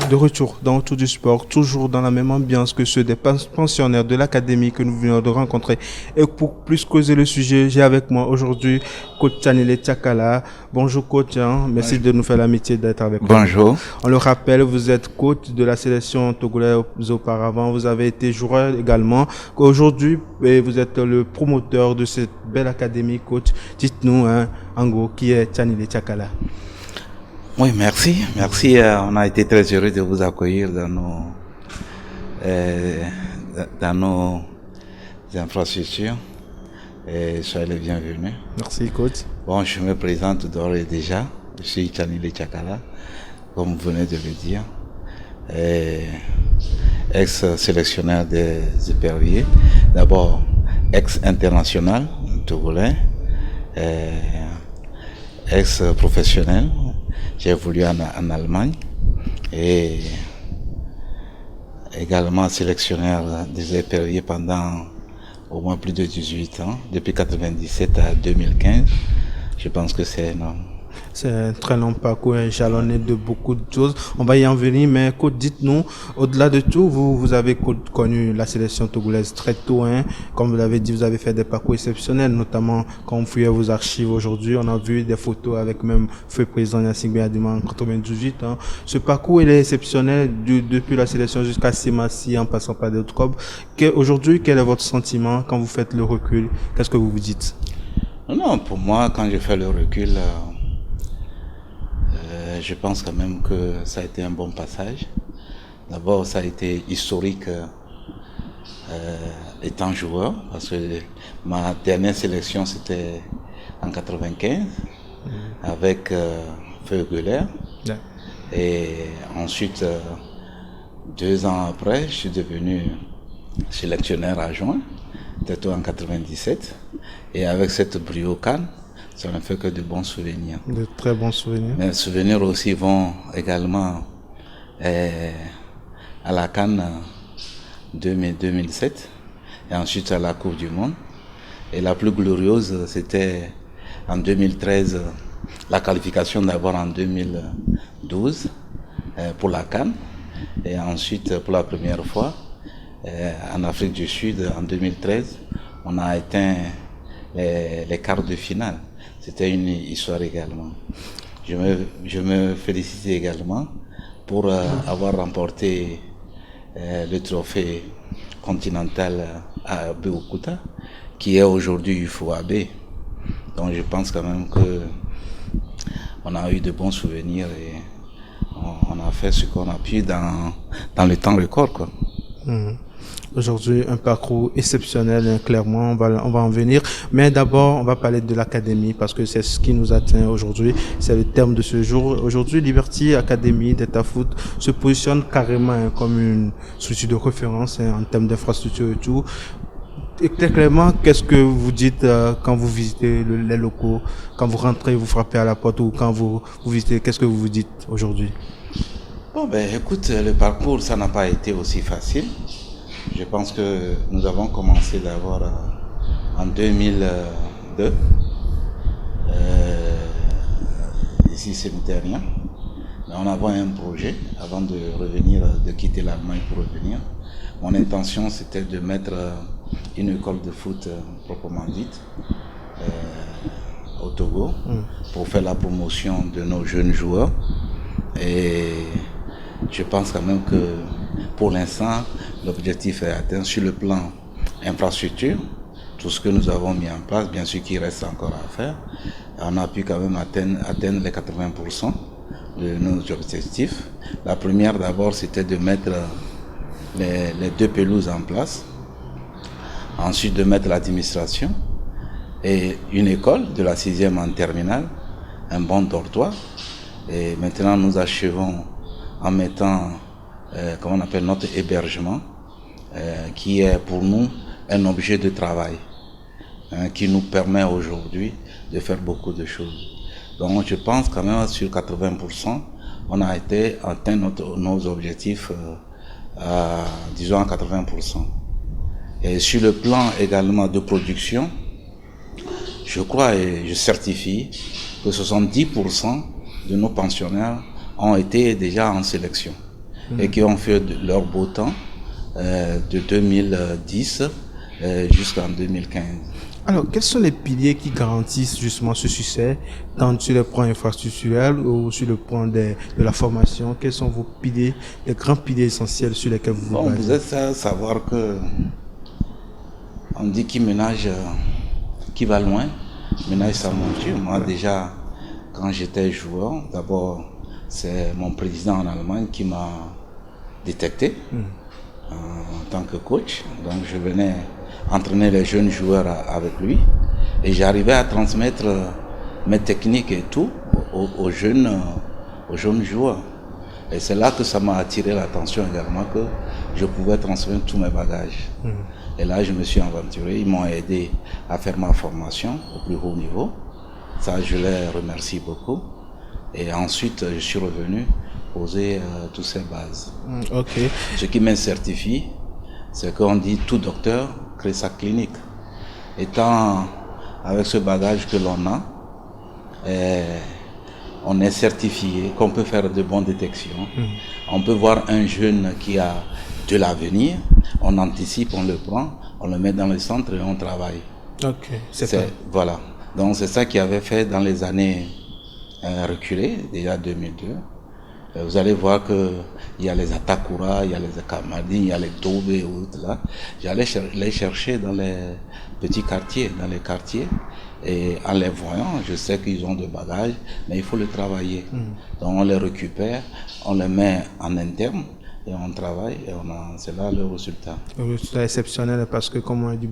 De retour dans Autour du sport, toujours dans la même ambiance que ceux des pensionnaires de l'académie que nous venons de rencontrer. Et pour plus causer le sujet, j'ai avec moi aujourd'hui coach Tchanilé Tchakala. Bonjour coach, merci de nous faire l'amitié d'être avec nous. Bonjour. On le rappelle, vous êtes coach de la sélection togolaise auparavant, vous avez été joueur également. Aujourd'hui, vous êtes le promoteur de cette belle académie coach. Dites-nous, en gros, qui est Tchanilé Tchakala? Oui, merci. Merci. On a été très heureux de vous accueillir dans nos infrastructures. Et soyez les bienvenus. Merci, coach. Bon, je me présente d'ores et déjà. Je suis Tchanilé Tchakala, comme vous venez de le dire. Ex-sélectionneur des éperviers. D'abord, ex-international togolais. Ex-professionnel. J'ai évolué en Allemagne et également sélectionneur des éperviers pendant au moins plus de 18 ans, depuis 1997 à 2015. Je pense que c'est énorme. C'est un très long parcours jalonné de beaucoup de choses. On va y en venir, mais coach, dites-nous, au-delà de tout, vous avez connu la sélection togolaise très tôt. Comme vous l'avez dit, vous avez fait des parcours exceptionnels, notamment quand on fouillait vos archives aujourd'hui. On a vu des photos avec même feu président Yassine Beyadima en 98. Ce parcours, il est exceptionnel depuis la sélection jusqu'à Simassi, en passant par d'autres clubs. Aujourd'hui, quel est votre sentiment quand vous faites le recul? Qu'est-ce que vous vous dites? Non, pour moi, quand je fais le recul, je pense quand même que ça a été un bon passage. D'abord, ça a été historique étant joueur, parce que ma dernière sélection, c'était en 95, avec Feu Guler. Yeah. Et ensuite, 2 ans après, je suis devenu sélectionneur adjoint, peut-être en 97. Et avec cette brio Cannes, ça ne fait que de bons souvenirs. De très bons souvenirs. Mais les souvenirs aussi vont également à la Cannes 2007 et ensuite à la Coupe du Monde. Et la plus glorieuse, c'était en 2013, la qualification d'abord en 2012 pour la Cannes et ensuite pour la première fois en Afrique du Sud en 2013, on a atteint les quarts de finale. C'était une histoire également. Je me félicite également pour avoir remporté le trophée continental à Béokuta, qui est aujourd'hui UFOAB. Donc je pense quand même que on a eu de bons souvenirs et on a fait ce qu'on a pu dans le temps record, quoi. Aujourd'hui, un parcours exceptionnel, clairement, on va en venir. Mais d'abord, on va parler de l'académie parce que c'est ce qui nous atteint aujourd'hui. C'est le terme de ce jour. Aujourd'hui, Liberty Academy d'Etafoot se positionne carrément comme une structure de référence en termes d'infrastructure et tout. Et clairement, qu'est-ce que vous dites quand vous visitez les locaux, quand vous rentrez, vous frappez à la porte ou quand vous visitez, qu'est-ce que vous vous dites aujourd'hui? Bon, écoute, le parcours, ça n'a pas été aussi facile. Je pense que nous avons commencé d'abord en 2002, ici c'est Miterien. Mais on avait un projet avant de revenir, de quitter l'Allemagne pour revenir. Mon intention c'était de mettre une école de foot proprement dite au Togo pour faire la promotion de nos jeunes joueurs. Et je pense quand même que pour l'instant, l'objectif est atteint sur le plan infrastructure. Tout ce que nous avons mis en place, bien sûr qu'il reste encore à faire. On a pu quand même atteindre les 80% de nos objectifs. La première d'abord, c'était de mettre les 2 pelouses en place. Ensuite, de mettre l'administration et une école de la 6e en terminale, un bon dortoir. Et maintenant, nous achevons en mettant, comment on appelle, notre hébergement, qui est pour nous un objet de travail, qui nous permet aujourd'hui de faire beaucoup de choses. Donc je pense quand même sur 80%, on a atteint nos objectifs disons à 80%. Et sur le plan également de production, je crois et je certifie que 70% de nos pensionnaires ont été déjà en sélection et qui ont fait leur beau temps de 2010 jusqu'en 2015. Alors, quels sont les piliers qui garantissent justement ce succès, tant sur le plan infrastructurel ou sur le plan de la formation? Quels sont vos piliers, les grands piliers essentiels sur lesquels vous vous basez? Vous êtes à savoir que on dit qui ménage, qui va loin, ménage sa monture. Moi déjà, quand j'étais joueur, d'abord c'est mon président en Allemagne qui m'a détecté en tant que coach. Donc je venais entraîner les jeunes joueurs avec lui et j'arrivais à transmettre mes techniques et tout aux jeunes joueurs. Et c'est là que ça m'a attiré l'attention également, que je pouvais transmettre tous mes bagages. Et là, je me suis aventuré. Ils m'ont aidé à faire ma formation au plus haut niveau. Ça, je les remercie beaucoup. Et ensuite, je suis revenu poser toutes ces bases. Okay. Ce qui me certifie, c'est qu'on dit tout docteur crée sa clinique. Étant avec ce bagage que l'on a, on est certifié qu'on peut faire de bonnes détections. On peut voir un jeune qui a de l'avenir, on anticipe, on le prend, on le met dans le centre et on travaille. Ok, voilà. Donc c'est ça qui avait fait dans les années reculées, déjà 2002. Vous allez voir que il y a les Atakura, il y a les Kamadin, il y a les Tobe et autres là. J'allais les chercher dans les petits quartiers, et en les voyant, je sais qu'ils ont de bagages, mais il faut le travailler. Donc on les récupère, on les met en interne et on travaille et c'est là le résultat. Le résultat exceptionnel parce que, comme on a dit,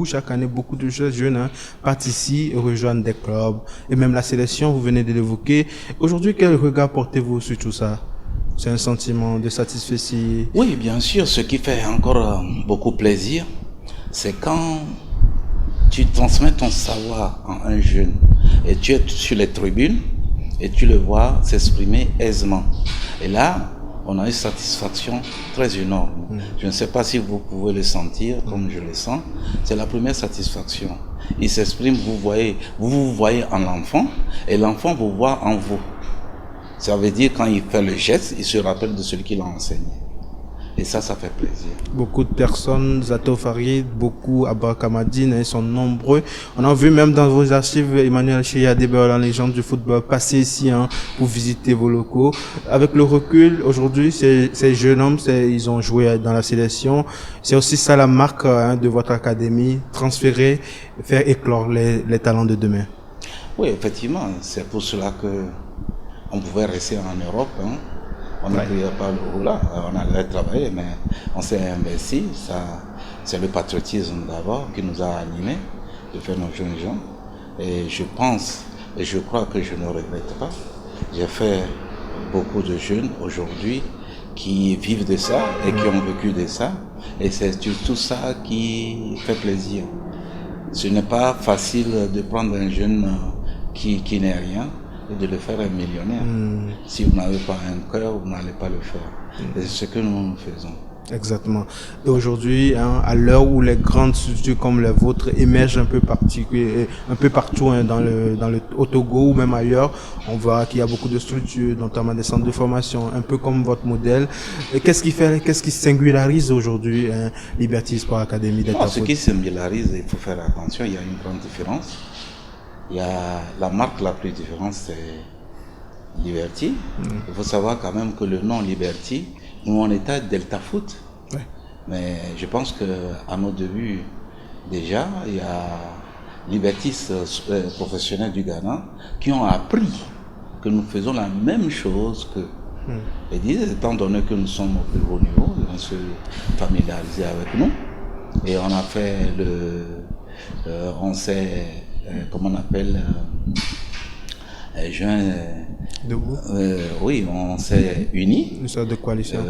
chaque année, beaucoup de jeunes partent ici et rejoignent des clubs. Et même la sélection, vous venez de l'évoquer. Aujourd'hui, quel regard portez-vous sur tout ça? C'est un sentiment de satisfaction? Oui, bien sûr. Ce qui fait encore beaucoup plaisir, c'est quand tu transmets ton savoir à un jeune et tu es sur les tribunes et tu le vois s'exprimer aisément. Et là, on a une satisfaction très énorme. Je ne sais pas si vous pouvez le sentir comme je le sens. C'est la première satisfaction. Il s'exprime, vous vous voyez en l'enfant et l'enfant vous voit en vous. Ça veut dire quand il fait le geste, il se rappelle de celui qui l'a enseigné. Et ça fait plaisir. Beaucoup de personnes, Zato Farid, beaucoup Abba Kamadine, ils sont nombreux. On a vu même dans vos archives Emmanuel Cheyadebe, la légende du football, passer ici pour visiter vos locaux. Avec le recul, aujourd'hui, ces jeunes hommes, ils ont joué dans la sélection. C'est aussi ça la marque de votre académie, transférer, faire éclore les talents de demain. Oui, effectivement, c'est pour cela que on pouvait rester en Europe. On ne criait pas le roula, on allait travailler, mais on s'est investi. C'est le patriotisme d'abord qui nous a animés de faire nos jeunes gens. Et je pense, et je crois que je ne regrette pas. J'ai fait beaucoup de jeunes aujourd'hui qui vivent de ça et qui ont vécu de ça. Et c'est tout ça qui fait plaisir. Ce n'est pas facile de prendre un jeune qui n'est rien et de le faire un millionnaire. Si vous n'avez pas un cœur, vous n'allez pas le faire. Et c'est ce que nous faisons. Exactement. Et aujourd'hui, à l'heure où les grandes structures comme les vôtres émergent un peu partout au Togo ou même ailleurs, on voit qu'il y a beaucoup de structures, notamment des centres de formation, un peu comme votre modèle. Qu'est-ce qui singularise aujourd'hui Liberty Sport Academy d'État? Ce qui singularise, il faut faire attention, il y a une grande différence. Il y a la marque la plus différente, c'est Liberty. Il faut savoir quand même que le nom Liberty, nous on était Delta Foot. Ouais. Mais je pense qu'à nos débuts, déjà, il y a Liberty professionnels du Ghana qui ont appris que nous faisons la même chose qu'eux. Et disent, étant donné que nous sommes au plus haut niveau, ils vont se familiariser avec nous. Et on a fait on s'est, comment on appelle, oui, on s'est unis. Une sorte de coalition.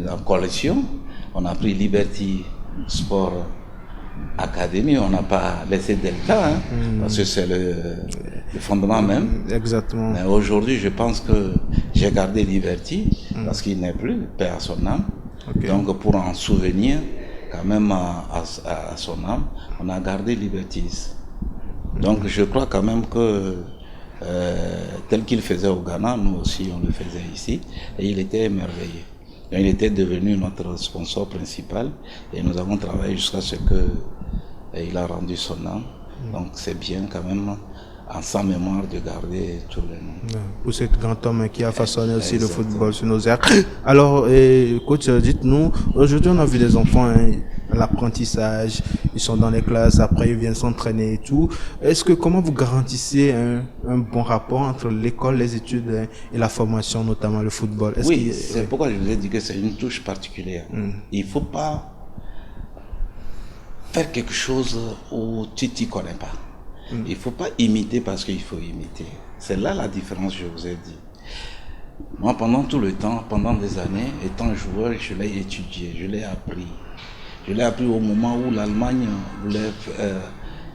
La coalition. On a pris Liberty Sport académie, on n'a pas laissé Delta, hein, parce que c'est le fondement même. Exactement. Mais aujourd'hui, je pense que j'ai gardé Liberty, parce qu'il n'est plus, paix à son âme. Okay. Donc pour en souvenir, quand même à son âme, on a gardé Liberties. Donc je crois quand même que tel qu'il faisait au Ghana, nous aussi on le faisait ici, et il était émerveillé. Donc, il était devenu notre sponsor principal, et nous avons travaillé jusqu'à ce que il a rendu son âme. Donc c'est bien quand même, en sa mémoire, de garder tous les noms. Pour cet grand homme qui a façonné aussi le football sur nos airs. Alors, coach, dites-nous, aujourd'hui on a vu des enfants, l'apprentissage, ils sont dans les classes, après ils viennent s'entraîner et tout. Comment vous garantissez un bon rapport entre l'école, les études et la formation, notamment le football? Oui, c'est pourquoi je vous ai dit que c'est une touche particulière. Il ne faut pas faire quelque chose où tu t'y connais pas. Il ne faut pas imiter parce qu'il faut imiter. C'est là la différence, je vous ai dit. Moi, pendant tout le temps, pendant des années, étant joueur, je l'ai étudié, je l'ai appris. Je l'ai appris au moment où l'Allemagne voulait,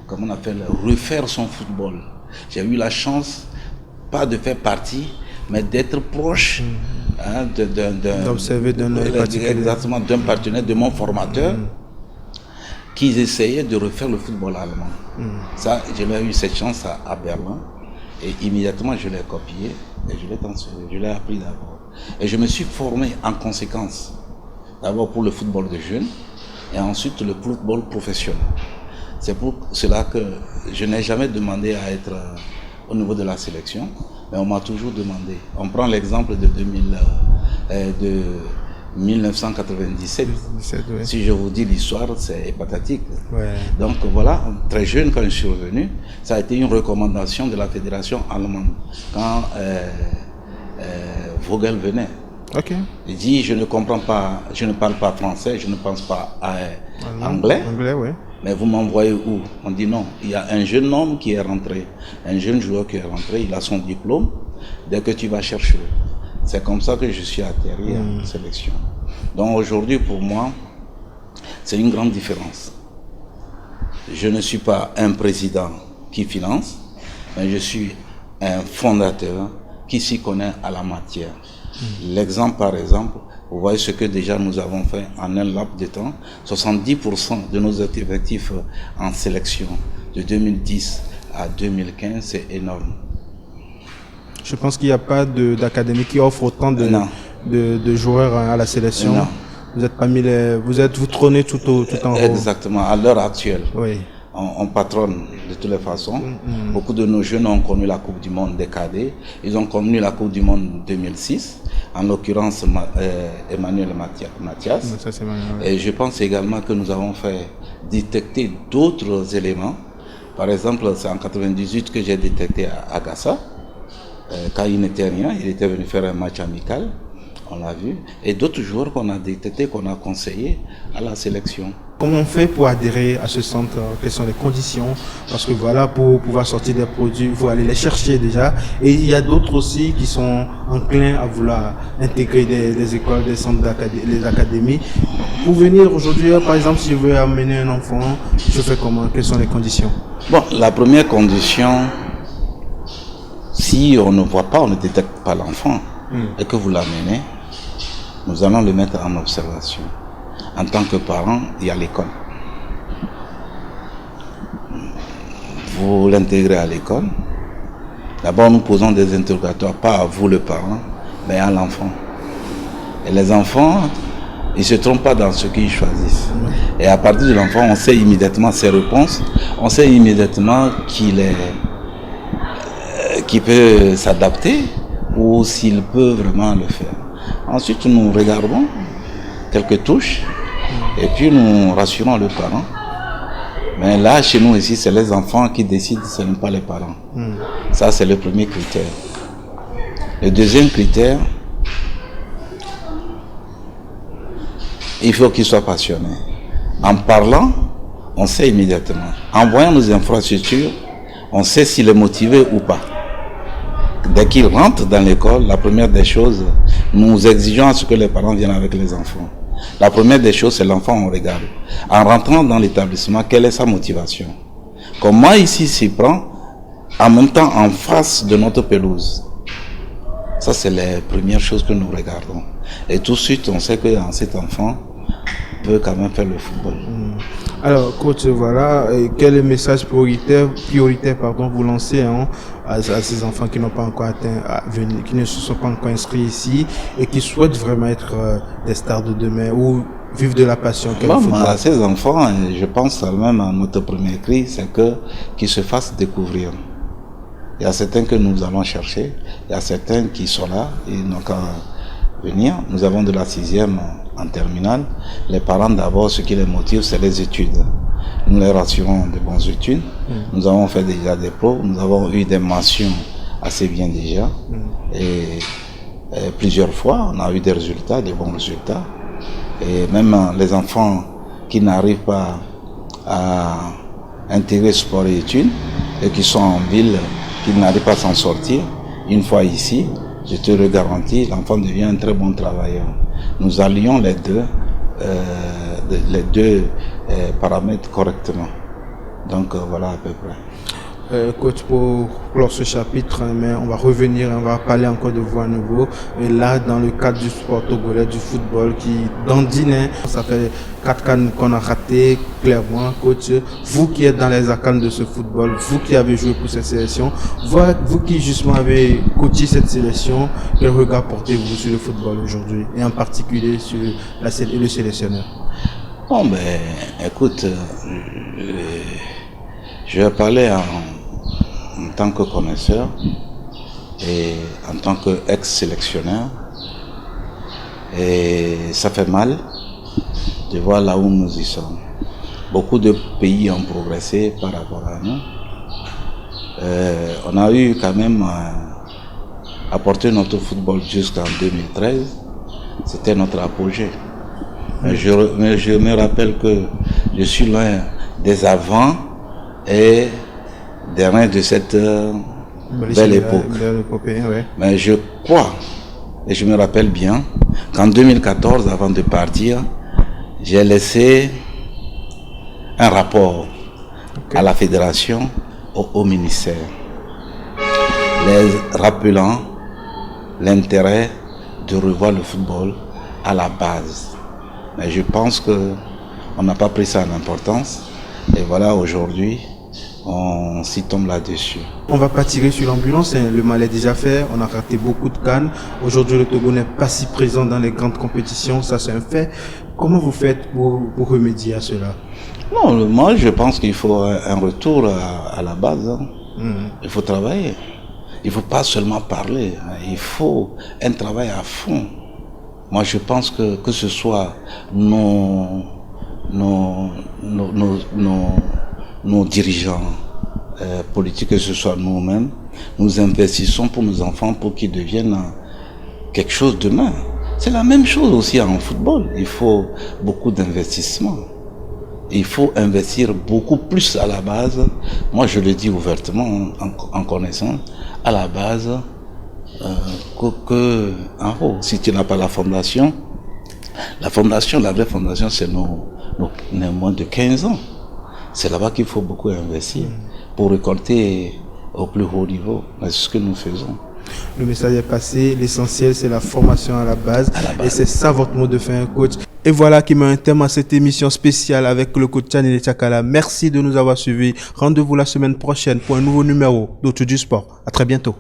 refaire son football. J'ai eu la chance, pas de faire partie, mais d'être proche d'observer d'un œil particulier. Exactement, d'un partenaire, de mon formateur, qui essayait de refaire le football allemand. Ça, j'ai eu cette chance à Berlin, et immédiatement je l'ai copié, et je l'ai transféré, je l'ai appris d'abord. Et je me suis formé en conséquence, d'abord pour le football de jeunes, et ensuite le football professionnel. C'est pour cela que je n'ai jamais demandé à être au niveau de la sélection, mais on m'a toujours demandé. On prend l'exemple de 1997. Ouais. Si je vous dis l'histoire, c'est pathétique. Ouais. Donc voilà, très jeune quand je suis revenu, ça a été une recommandation de la fédération allemande. Quand Vogel venait, il dit je ne comprends pas, je ne parle pas français, je ne pense pas anglais. Ouais. Mais vous m'envoyez où? On dit non, il y a un jeune homme qui est rentré, un jeune joueur qui est rentré, il a son diplôme, dès que tu vas chercher. C'est comme ça que je suis atterri en sélection. Donc aujourd'hui, pour moi, c'est une grande différence. Je ne suis pas un président qui finance, mais je suis un fondateur qui s'y connaît à la matière. L'exemple, par exemple, vous voyez ce que déjà nous avons fait en un laps de temps. 70% de nos effectifs en sélection de 2010 à 2015, c'est énorme. Je pense qu'il n'y a pas d'académie qui offre autant de joueurs à la sélection. Non. Vous êtes parmi vous trônez tout en haut. Exactement, à l'heure actuelle. Oui. On patronne de toutes les façons. Beaucoup de nos jeunes ont connu la Coupe du Monde des cadets. Ils ont connu la Coupe du Monde 2006, en l'occurrence Emmanuel Mathias. Ça, c'est Emmanuel, ouais. Et je pense également que nous avons fait détecter d'autres éléments. Par exemple, c'est en 98 que j'ai détecté Agassa. Quand il n'était rien, il était venu faire un match amical, on l'a vu. Et d'autres joueurs qu'on a détectés, qu'on a conseillés à la sélection. Comment on fait pour adhérer à ce centre? Quelles sont les conditions? Parce que voilà, pour pouvoir sortir des produits, il faut aller les chercher déjà. Et il y a d'autres aussi qui sont enclins à vouloir intégrer des écoles, des centres les académies. Pour venir aujourd'hui, par exemple, si je veux amener un enfant, je fais comment? Quelles sont les conditions? Bon, la première condition, si on ne voit pas, on ne détecte pas l'enfant, et que vous l'amenez, nous allons le mettre en observation. En tant que parent, il y a l'école. Vous l'intégrez à l'école. D'abord, nous posons des interrogatoires, pas à vous le parent, mais à l'enfant. Et les enfants, ils ne se trompent pas dans ce qu'ils choisissent. Et à partir de l'enfant, on sait immédiatement ses réponses, on sait immédiatement qu'il peut s'adapter ou s'il peut vraiment le faire. Ensuite, nous regardons quelques touches et puis nous rassurons le parent. Mais là, chez nous ici, c'est les enfants qui décident, ce n'est pas les parents. Ça, c'est le premier critère. Le deuxième critère, il faut qu'il soit passionné. En parlant, on sait immédiatement. En voyant nos infrastructures, on sait s'il est motivé ou pas. Dès qu'il rentre dans l'école, la première des choses, nous exigeons à ce que les parents viennent avec les enfants. La première des choses, c'est l'enfant, on regarde. En rentrant dans l'établissement, quelle est sa motivation? Comment ici s'y prend, en même temps en face de notre pelouse? Ça, c'est les premières choses que nous regardons. Et tout de suite, on sait que cet enfant peut quand même faire le football. Alors, coach, voilà, quel est le message prioritaire vous lancez à ces enfants qui n'ont pas encore atteint, qui ne se sont pas encore inscrits ici et qui souhaitent vraiment être des stars de demain ou vivre de la passion? À ces enfants, je pense même à notre premier cri, c'est qu'ils se fassent découvrir. Il y a certains que nous allons chercher, il y a certains qui sont là, ils n'ont qu'à venir. Nous avons de la 6e en terminale. Les parents, d'abord, ce qui les motive, c'est les études. Nous les rassurons de bonnes études. Nous avons fait déjà des pros, nous avons eu des mentions assez bien déjà. Et plusieurs fois, on a eu des résultats, des bons résultats. Et même les enfants qui n'arrivent pas à intégrer sport et études et qui sont en ville, qui n'arrivent pas à s'en sortir, une fois ici, je te le garantis, l'enfant devient un très bon travailleur. Nous allions les deux paramètres correctement. Donc voilà à peu près. Coach, pour clore ce chapitre, mais on va revenir, on va parler encore de vous à nouveau. Et là, dans le cadre du sport togolais, du football qui dandine, ça fait 4 cannes qu'on a raté clairement. Coach, vous qui êtes dans les arcanes de ce football, vous qui avez joué pour cette sélection, vous qui justement avez coaché cette sélection, quel regard portez-vous sur le football aujourd'hui et en particulier sur le sélectionneur? Bon, ben, écoute, je vais parler en tant que connaisseur et en tant qu'ex-sélectionneur. Et ça fait mal de voir là où nous y sommes. Beaucoup de pays ont progressé par rapport à nous. On a eu quand même apporté notre football jusqu'en 2013. C'était notre apogée. Mais je me rappelle que je suis l'un des avant et dernier de cette belle époque. Mais je crois, et je me rappelle bien, qu'en 2014, avant de partir, j'ai laissé un rapport à la fédération, au ministère, les rappelant l'intérêt de revoir le football à la base. Mais je pense qu'on n'a pas pris ça en importance. Et voilà, aujourd'hui, on s'y tombe là-dessus. On ne va pas tirer sur l'ambulance, hein. Le mal est déjà fait, on a raté beaucoup de cannes. Aujourd'hui, le Togo n'est pas si présent dans les grandes compétitions, ça c'est un fait. Comment vous faites pour remédier à cela? Non, moi je pense qu'il faut un retour à la base. Hein. Il faut travailler. Il ne faut pas seulement parler, il faut un travail à fond. Moi je pense que ce soit nos dirigeants politiques, que ce soit nous-mêmes, nous investissons pour nos enfants pour qu'ils deviennent quelque chose demain. C'est la même chose aussi en football. Il faut beaucoup d'investissement. Il faut investir beaucoup plus à la base. Moi, je le dis ouvertement, en connaissant, à la base, que en haut. Si tu n'as pas la fondation, la vraie fondation, c'est nos moins de 15 ans. C'est là-bas qu'il faut beaucoup investir pour récolter au plus haut niveau. C'est ce que nous faisons. Le message est passé, l'essentiel c'est la formation à la base. Et c'est ça votre mot de fin, coach. Et voilà qui met un terme à cette émission spéciale avec le coach Tchanile Tchakala. Merci de nous avoir suivis. Rendez-vous la semaine prochaine pour un nouveau numéro d'Auto du Sport. À très bientôt.